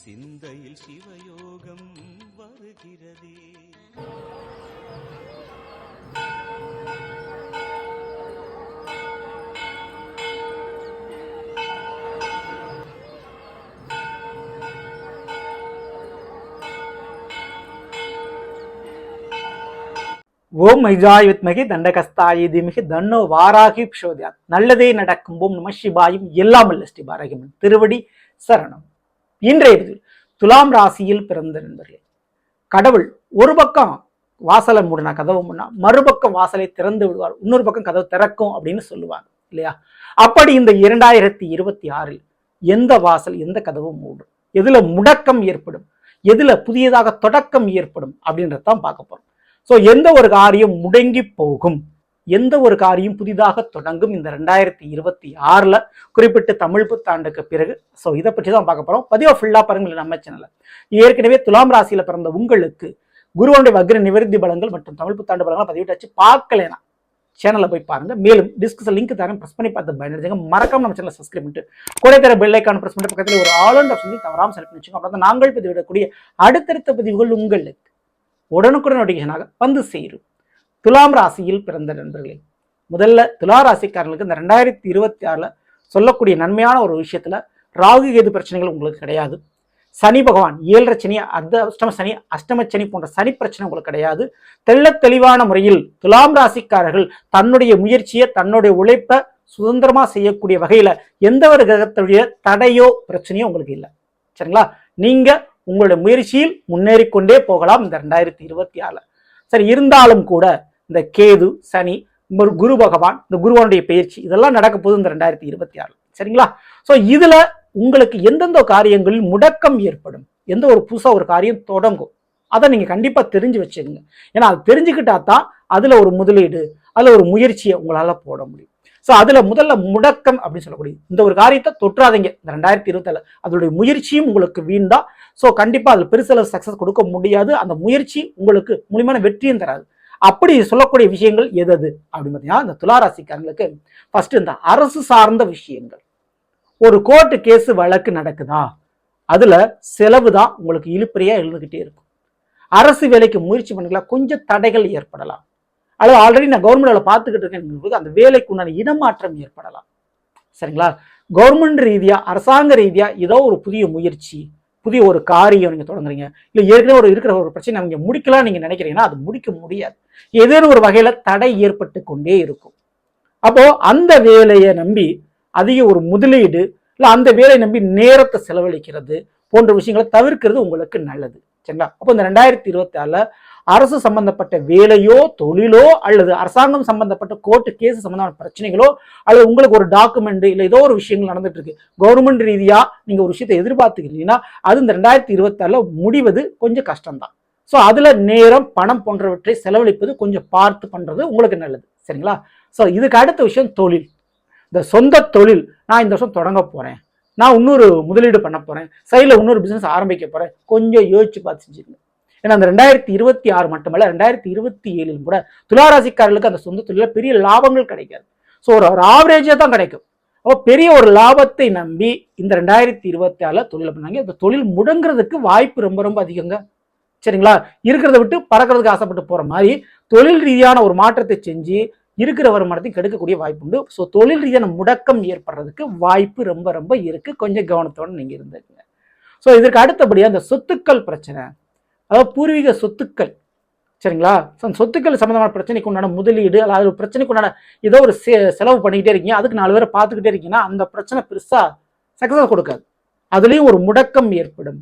சிந்தையில் சிவயோகம் வருகிறதே. ஓம் மைஜாய் வித்மகி தண்டகஸ்தாயி தீமகி தன்னோ வாராகி ப்ஷோத்யாத். நல்லதே நடக்கும். ஓம் நம சிவாயும். எல்லாம் அல்ல ஸ்ரீ பாரகிமன் திருவடி சரணம். இன்றைய துலாம் ராசியில் பிறந்த நண்பர்களே, கடவுள் ஒரு பக்கம் வாசலை மூடினா கதவு மூடினா மறுபக்கம் வாசலை திறந்து விடுவார், இன்னொரு பக்கம் கதவு திறக்கும் அப்படின்னு சொல்லுவாங்க இல்லையா? அப்படி இந்த 2026 எந்த வாசல் எந்த கதவும் மூடும், எதுல முடக்கம் ஏற்படும், எதுல புதியதாக தொடக்கம் ஏற்படும் அப்படின்றதான் பார்க்க போறோம். ஸோ எந்த ஒரு காரியம் முடங்கி போகும், எந்த ஒரு காரியம் புதிதாக தொடங்கும் இந்த 2026 குறிப்பிட்டு தமிழ் புத்தாண்டுக்கு பிறகு. ஸோ இதை பற்றி தான் பார்க்க போறோம். பதிவா ஃபுல்லா பாருங்கள் நம்ம சேனல்ல. ஏற்கனவே துலாம் ராசியில பிறந்த உங்களுக்கு குருவனுடைய வக்ர நிவர்த்தி பலங்கள் மற்றும் தமிழ் புத்தாண்டு பலங்கள் பதிவிட்டாச்சு. பார்க்கலனா சேனல்ல போய் பாருங்க. மேலும் டிஸ்கிரிப்ஷன் லிங்க் தரேன், பிரஸ் பண்ணி பார்த்து பயனடைஞ்சுங்க. மறக்காம நம்ம சேனலை சப்ஸ்கிரைப் பண்ணிட்டு கூட தர பெல் ஐக்கான் பிரஸ் பண்ணி பக்கத்தில் ஒரு ஆல் அண்ட் ஆப்ஷன் தவறாம செலக்ட் பண்ணி வச்சுக்கோங்க. அப்பதான் நாங்கள் பதிவிடக்கூடிய அடுத்தடுத்த பதிவுகள் உங்களுக்கு உடனுக்குடன் நோட்டிஃபிகேஷனாக வந்து சேரும். துலாம் ராசியில் பிறந்த நண்பர்களே, முதல்ல துலா ராசிக்காரர்களுக்கு இந்த 2026 சொல்லக்கூடிய நன்மையான ஒரு விஷயத்துல ராகு கேது பிரச்சனைகள் உங்களுக்கு கிடையாது. சனி பகவான் 7.5 சனி, அஷ்டம சனி, அஷ்டம சனி போன்ற சனி பிரச்சனை உங்களுக்கு கிடையாது. தெள்ள தெளிவான முறையில் துலாம் ராசிக்காரர்கள் தன்னுடைய முயற்சியை தன்னுடைய உழைப்பை சுதந்திரமா செய்யக்கூடிய வகையில எந்த ஒரு கிரகத்துடைய தடையோ பிரச்சனையோ உங்களுக்கு இல்லை. சரிங்களா? நீங்க உங்களுடைய முயற்சியில் முன்னேறிக்கொண்டே போகலாம் இந்த 2026. சரி, இருந்தாலும் கூட இந்த கேது சனி குரு பகவான் இந்த குருவனுடைய பயிற்சி இதெல்லாம் நடக்க போகுது இந்த 2026. சரிங்களா? ஸோ இதுல உங்களுக்கு எந்தெந்த காரியங்களில் முடக்கம் ஏற்படும், எந்த ஒரு புதுசா ஒரு காரியம் தொடங்கும், அதை நீங்க கண்டிப்பா தெரிஞ்சு வச்சுக்கோங்க. ஏன்னா அது தெரிஞ்சுக்கிட்டா தான் அதுல ஒரு முதலீடு, அதுல ஒரு முயற்சியை உங்களால போட முடியும். ஸோ அதுல முதல்ல முடக்கம் அப்படின்னு சொல்லக்கூடிய இந்த ஒரு காரியத்தை தொற்றாதீங்க இந்த 2027. அதோடைய முயற்சியும் உங்களுக்கு வீண்தான். ஸோ கண்டிப்பா அதுல பெருசளவு சக்சஸ் கொடுக்க முடியாது. அந்த முயற்சி உங்களுக்கு முழுமையான வெற்றியும் தராது. அப்படி சொல்லக்கூடிய விஷயங்கள் எது அப்படின்னு பார்த்தீங்கன்னா, இந்த துளாராசிக்காரங்களுக்கு ஃபர்ஸ்ட் இந்த அரசு சார்ந்த விஷயங்கள். ஒரு கோர்ட்டு கேஸ் வழக்கு நடக்குதா, அதுல செலவு தான் உங்களுக்கு இழுப்பறையா எழுந்துகிட்டே இருக்கும். அரசு வேலைக்கு முயற்சி பண்ணிக்கலாம், கொஞ்சம் தடைகள் ஏற்படலாம். அல்லது ஆல்ரெடி நான் கவர்மெண்ட் வேலை பார்த்துக்கிட்டு இருக்கேன், அந்த வேலைக்கு உண்டான இடமாற்றம் ஏற்படலாம். சரிங்களா? கவர்மெண்ட் ரீதியா அரசாங்க ரீதியா ஏதோ ஒரு புதிய முயற்சி, புதிய ஒரு காரியம் நீங்க தொடங்குறீங்க, இல்ல ஏற்கனவே இருக்கிற ஒரு பிரச்சனை நீங்க முடிக்கலாம் நீங்க நினைக்கிறீங்கன்னா அது முடிக்க முடியாது. ஏதேனும் ஒரு வகையில தடை ஏற்பட்டு கொண்டே இருக்கும். அப்போ அந்த வேலையை நம்பி அதிக ஒரு முதலீடு இல்ல அந்த வேலையை நம்பி நேரத்தை செலவழிக்கிறது போன்ற விஷயங்களை தவிர்க்கிறது உங்களுக்கு நல்லது. சரிங்களா? அப்போ இந்த 2026 அரசு சம்பந்தப்பட்ட வேலையோ தொழிலோ அல்லது அரசாங்கம் சம்பந்தப்பட்ட கோர்ட்டு கேஸ் சம்பந்தமான பிரச்சனைகளோ அல்லது உங்களுக்கு ஒரு டாக்குமெண்ட் இல்லை ஏதோ ஒரு விஷயங்கள் நடந்துட்டு இருக்கு, கவர்மெண்ட் ரீதியா நீங்க ஒரு விஷயத்தை எதிர்பார்த்துக்கிறீங்கன்னா அது இந்த 2026 முடிவது கொஞ்சம் கஷ்டம்தான். ஸோ அதுல நேரம் பணம் போன்றவற்றை செலவழிப்பது கொஞ்சம் பார்த்து பண்றது உங்களுக்கு நல்லது. சரிங்களா? ஸோ இதுக்கு அடுத்த விஷயம் தொழில். இந்த சொந்த தொழில் நான் இந்த வருஷம் தொடங்க போறேன், நான் இன்னொரு முதலீடு பண்ண போறேன், சைடில் இன்னொரு பிசினஸ் ஆரம்பிக்க போறேன், கொஞ்சம் யோசிச்சு பார்த்து செஞ்சுக்கணும். ஏன்னா அந்த 2026 மட்டுமல்ல 2027 கூட துளாராசிக்காரர்களுக்கு அந்த சொந்த தொழில பெரிய லாபங்கள் கிடைக்காது. ஸோ ஒரு ஆவரேஜா தான் கிடைக்கும். அப்போ பெரிய ஒரு லாபத்தை நம்பி இந்த 2026 தொழில் பண்ணாங்க. இந்த தொழில் முடங்குறதுக்கு வாய்ப்பு ரொம்ப ரொம்ப அதிகங்க. சரிங்களா? இருக்கிறத விட்டு பறக்கிறதுக்கு ஆசைப்பட்டு போற மாதிரி தொழில் ரீதியான ஒரு மாற்றத்தை செஞ்சு இருக்கிற வருமானத்தை கெடுக்கக்கூடிய வாய்ப்பு உண்டு. ஸோ தொழில் ரீதியான முடக்கம் ஏற்படுறதுக்கு வாய்ப்பு ரொம்ப ரொம்ப இருக்கு. கொஞ்சம் கவனத்தோட நீங்க இருந்துக்குங்க. ஸோ இதற்கு அடுத்தபடியா அந்த சொத்துக்கள் பிரச்சனை, அதாவது பூர்வீக சொத்துக்கள். சரிங்களா? சொத்துக்கள் சம்பந்தமான பிரச்சனைக்கு உண்டான முதலீடு அதாவது பிரச்சனைக்கு உண்டான ஏதோ ஒரு செலவு பண்ணிக்கிட்டே இருக்கீங்க, அதுக்கு 4 பேரை பார்த்துக்கிட்டே இருக்கீங்கன்னா அந்த பிரச்சனை பெருசா சக்சஸ் கொடுக்காது. அதுலேயும் ஒரு முடக்கம் ஏற்படும்.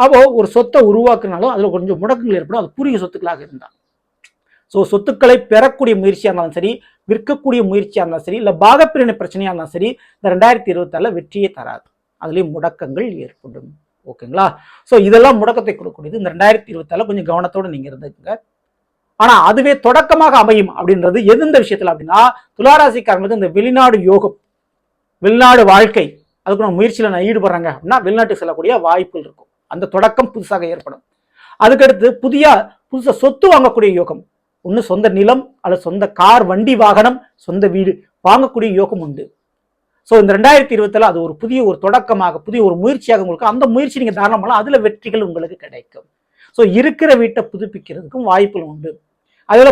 அப்போ ஒரு சொத்தை உருவாக்குனாலும் அதுல கொஞ்சம் முடக்கங்கள் ஏற்படும். அது பூர்வீக சொத்துக்களாக இருந்தால். ஸோ சொத்துக்களை பெறக்கூடிய முயற்சியாக இருந்தாலும் சரி, விற்கக்கூடிய முயற்சியாக இருந்தாலும் சரி, இல்லை பாகப்பிரிவினை பிரச்சனையாக இருந்தாலும் சரி, இந்த 2026 வெற்றியை தராது. அதுலேயும் முடக்கங்கள் ஏற்படும். ஓகேங்களா? ஸோ இதெல்லாம் முடக்கத்தை கொடுக்கக்கூடியது. இந்த 2026 கொஞ்சம் கவனத்தோடு நீங்க இருந்துக்குங்க. ஆனா அதுவே தொடக்கமாக அமையும் அப்படின்றது எந்த விஷயத்துல அப்படின்னா, துளாராசிக்காரங்களுக்கு இந்த வெளிநாடு யோகம், வெளிநாடு வாழ்க்கை, அதுக்கு நான் முயற்சியில நான் ஈடுபடுறாங்க அப்படின்னா வெளிநாட்டுக்கு செல்லக்கூடிய வாய்ப்புகள் இருக்கும். அந்த தொடக்கம் புதுசாக ஏற்படும். அதுக்கடுத்து புதுசா சொத்து வாங்கக்கூடிய யோகம், ஒன்று சொந்த நிலம் அல்லது சொந்த கார் வண்டி வாகனம் சொந்த வீடு வாங்கக்கூடிய யோகம் உண்டு. ஸோ இந்த 2020 அது ஒரு புதிய ஒரு தொடக்கமாக, புதிய ஒரு முயற்சியாக உங்களுக்கு, அந்த முயற்சி நீங்க தாராளம் பண்ணலாம், அதுல வெற்றிகள் உங்களுக்கு கிடைக்கும். ஸோ இருக்கிற வீட்டை புதுப்பிக்கிறதுக்கும் வாய்ப்புகள் உண்டு. அதோட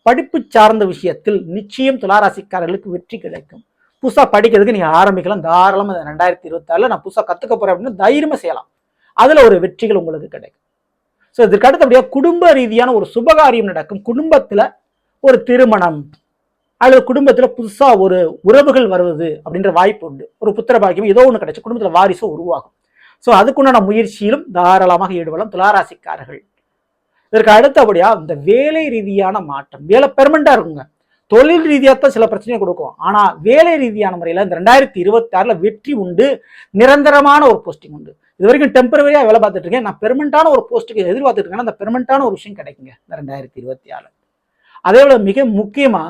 படிப்பு சார்ந்த விஷயத்தில் நிச்சயம் துளாராசிக்காரர்களுக்கு வெற்றி கிடைக்கும். புதுசா படிக்கிறதுக்கு நீங்க ஆரம்பிக்கலாம் தாராளமா. 2026 நான் புதுசா கத்துக்க போறேன் அப்படின்னு தைரியமா செய்யலாம். அதுல ஒரு வெற்றிகள் உங்களுக்கு கிடைக்கும். ஸோ இதற்கு அடுத்தபடியா குடும்ப ரீதியான ஒரு சுபகாரியம் நடக்கும். குடும்பத்துல ஒரு திருமணம் அல்லது குடும்பத்துல புதுசா ஒரு உறவுகள் வருவது அப்படின்ற வாய்ப்பு உண்டு. ஒரு புத்திர பாக்கியம் ஏதோ ஒன்று கிடைச்சு குடும்பத்துல வாரிசு உருவாகும். ஸோ அதுக்குண்டான முயற்சியிலும் தாராளமாக ஈடுபடலாம் துளாராசிக்காரர்கள். இதற்கு அடுத்தபடியா இந்த வேலை ரீதியான மாற்றம், வேலை பெர்மனண்டா இருக்குங்க. தொழில் ரீதியாகத்தான் சில பிரச்சனையை கொடுக்கும். ஆனா வேலை ரீதியான முறையில இந்த 2026 வெற்றி உண்டு. நிரந்தரமான ஒரு போஸ்டிங் உண்டு. இது வரைக்கும் டெம்பரவரியா வேலை பார்த்துட்டு இருக்கேன், நான் பெர்மனண்டான ஒரு போஸ்ட்டுக்கு எதிர்பார்த்துட்டு இருக்கேன், அந்த பெர்மனண்டான ஒரு விஷயம் கிடைக்குங்க இந்த 2026. அதே போல மிக முக்கியமா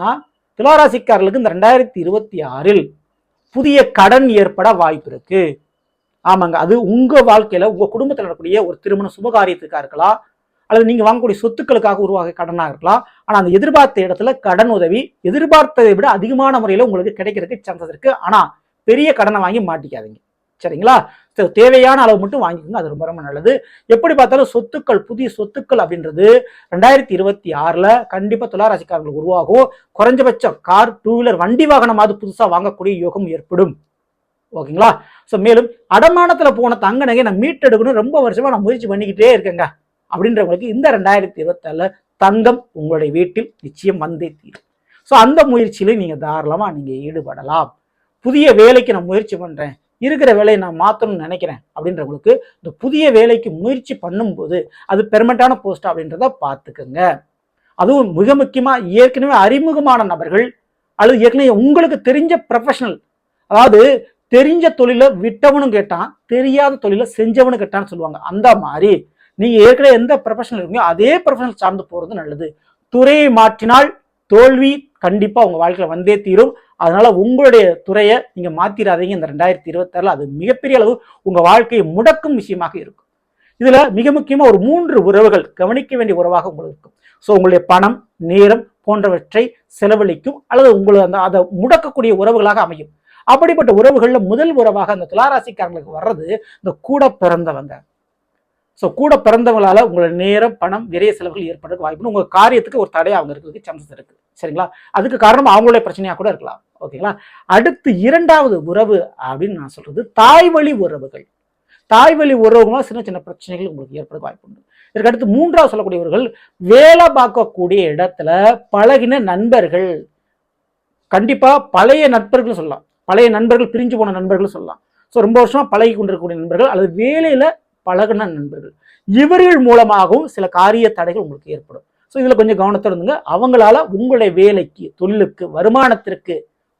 துளாராசிக்காரர்களுக்கு இந்த 2026 புதிய கடன் ஏற்பட வாய்ப்பு இருக்கு. ஆமாங்க, அது உங்க வாழ்க்கையில உங்க குடும்பத்தில் நடக்கக்கூடிய ஒரு திருமண சுபகாரியத்துக்காக இருக்கலாம், அல்லது நீங்க வாங்கக்கூடிய சொத்துக்களுக்காக உருவாக கடனாக இருக்கலாம். ஆனா அந்த எதிர்பார்த்த இடத்துல கடன் உதவி எதிர்பார்த்ததை விட அதிகமான முறையில உங்களுக்கு கிடைக்கிறதுக்கு சான்சஸ் இருக்கு. ஆனா பெரிய கடனை வாங்கி மாட்டிக்காதீங்க, சரிங்களா? தேவையான அளவு மட்டும் வாங்கிக்கோங்க, அது ரொம்ப ரொம்ப நல்லது. எப்படி பார்த்தாலும் சொத்துக்கள், புதிய சொத்துக்கள் அப்படின்றது 2026 கண்டிப்பா துளாராசிக்காரர்களுக்கு உருவாகும். குறைஞ்சபட்சம் கார், 2 வீலர், வண்டி வாகனமாவது புதுசா வாங்கக்கூடிய யோகம் ஏற்படும். ஓகேங்களா? ஸோ மேலும் அடமானத்துல போன தங்க நகை நான் மீட்டெடுக்கணும், ரொம்ப வருஷமா நான் முயற்சி பண்ணிக்கிட்டே இருக்கேங்க அப்படின்றவங்களுக்கு இந்த 2024 தங்கம் உங்களுடைய வீட்டில் நிச்சயம் வந்தே தீரும். ஸோ அந்த முயற்சியில நீங்க தாராளமா நீங்க ஈடுபடலாம். புதிய வேலைக்கு நான் முயற்சி பண்றேன், இருக்கிற வேலையை நான் மாற்றணும்னு நினைக்கிறேன் அப்படின்றவங்களுக்கு இந்த புதிய வேலைக்கு முயற்சி பண்ணும்போது அது பெர்மனண்டான போஸ்ட் அப்படின்றத பார்த்துக்குங்க. அதுவும் மிக முக்கியமா ஏற்கனவே அறிமுகமான நபர்கள் அல்லது ஏற்கனவே உங்களுக்கு தெரிஞ்ச ப்ரொஃபஷனல், அதாவது தெரிஞ்ச தொழிலை விட்டவனும் கேட்டான், தெரியாத தொழிலை செஞ்சவனு கேட்டான்னு சொல்லுவாங்க. அந்த மாதிரி நீங்க ஏற்கனவே எந்த ப்ரொஃபஷனல் இருக்கீங்க அதே ப்ரொஃபஷனல் சார்ந்து போறது நல்லது. துறையை மாற்றினால் தோல்வி கண்டிப்பா உங்க வாழ்க்கையில வந்தே தீரும். அதனால உங்களுடைய துறையை நீங்க மாத்திராதீங்க. இந்த 2026 அது மிகப்பெரிய அளவு உங்க வாழ்க்கையை முடக்கும் விஷயமாக இருக்கும். இதுல மிக முக்கியமா ஒரு 3 உறவுகள் கவனிக்க வேண்டிய உறவாக உங்களுக்கு இருக்கும். ஸோ உங்களுடைய பணம், நேரம் போன்றவற்றை செலவழிக்கும் அல்லது உங்களை அதை முடக்கக்கூடிய உறவுகளாக அமையும். அப்படிப்பட்ட உறவுகள்ல முதல் உறவாக அந்த துளாராசிக்காரங்களுக்கு வர்றது இந்த கூட பிறந்தவங்க. ஸோ கூட பிறந்தவங்களால உங்களோட நேரம், பணம், விரைய செலவுகள் ஏற்படுறதுக்கு வாய்ப்பு, உங்க காரியத்துக்கு ஒரு தடை அவங்க இருக்கிறதுக்கு சான்சஸ் இருக்கு, சரிங்களா? அதுக்கு காரணம் அவங்களுடைய பிரச்சனையா கூட இருக்கலாம். ஓகேங்களா? அடுத்து 2வது உறவு அப்படின்னு நான் சொல்றது தாய் வழி உறவுகள். தாய் வழி உறவுகளா சின்ன சின்ன பிரச்சனைகள் உங்களுக்கு ஏற்பட வாய்ப்பு உண்டு. இதற்கு அடுத்து 3வது சொல்லக்கூடியவர்கள் வேலை பார்க்கக்கூடிய இடத்துல பழகின நண்பர்கள். கண்டிப்பா பழைய நண்பர்கள் சொல்லலாம், பழைய நண்பர்கள், பிரிஞ்சு போன நண்பர்கள் சொல்லலாம். ஸோ ரொம்ப வருஷமா பழகி கொண்டிருக்கக்கூடிய நண்பர்கள் அல்லது வேலையில பழகின நண்பர்கள், இவர்கள் மூலமாகவும் சில காரிய தடைகள் உங்களுக்கு ஏற்படும். ஸோ இதுல கொஞ்சம் கவனத்தோடு இருந்துங்க. அவங்களால உங்களுடைய வேலைக்கு, தொழிலுக்கு, வருமானத்திற்கு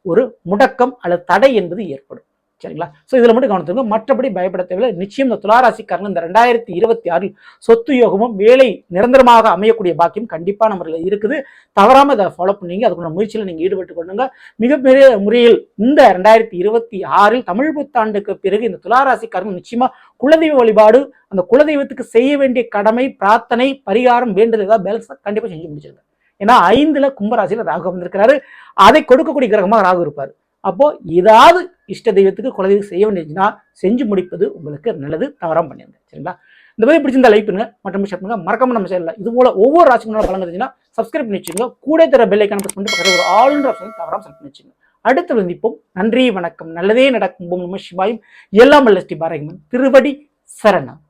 ஒரு முடக்கம் அல்லது தடை என்பது ஏற்படும், சரிங்களா? ஸோ இதுல மட்டும் கவனத்துங்க. மற்றபடி பயப்பட தேவையில்லை. நிச்சயம் இந்த துளாராசிக்காரங்க இந்த 2026 சொத்து யோகமும் வேலை நிரந்தரமாக அமையக்கூடிய பாக்கியம் கண்டிப்பா நம்ம இருக்குது. தவறாம இதை ஃபாலோ பண்ணீங்க, அதுக்குள்ள முயற்சியில் நீங்க ஈடுபட்டு கொள்ளுங்க. மிகப்பெரிய முறையில் இந்த 2026 தமிழ் புத்தாண்டுக்கு பிறகு இந்த துளாராசிக்காரங்க நிச்சயமா குலதெய்வ வழிபாடு, அந்த குலதெய்வத்துக்கு செய்ய வேண்டிய கடமை, பிரார்த்தனை, பரிகாரம், வேண்டுதல் ஏதாவது பேலன்ஸ் கண்டிப்பா செஞ்சு முடிச்சிருங்க. ஏன்னா 5ல கும்பராசியில ராகு வந்திருக்கிறாரு, அதை கொடுக்கக்கூடிய கிரகமாக ராகு இருப்பாரு. அப்போ ஏதாவது இஷ்ட தெய்வத்துக்கு குலதெய்வம் செய்ய வேண்டியதுன்னா செஞ்சு முடிப்பது உங்களுக்கு நல்லது. தவறாம பண்ணிருங்க, சரிங்களா? இந்த மாதிரி பிடிச்சிருந்தா லைக் பண்ணுங்க, மற்றும் ஷேர் பண்ணுங்க. மறக்காம நம்ம சேனல்ல இது போல ஒவ்வொரு ராசிக்கும் பலன் தெரிஞ்சுன்னா சப்ஸ்கிரைப் பண்ணி வச்சுங்க. கூட தர பெல் ஐக்கான் பிரஸ் பண்ணி பக்கத்துல ஒரு ஆல் ஆப்ஷன் தவறாம செலக்ட் பண்ணி வச்சுங்க. அடுத்து சந்திப்போம். நன்றி, வணக்கம். நல்லதே நடக்கும். நம சிவாயம். எல்லாம் வல்ல ஸ்ரீ பாரகிமன் திருவடி சரணம்.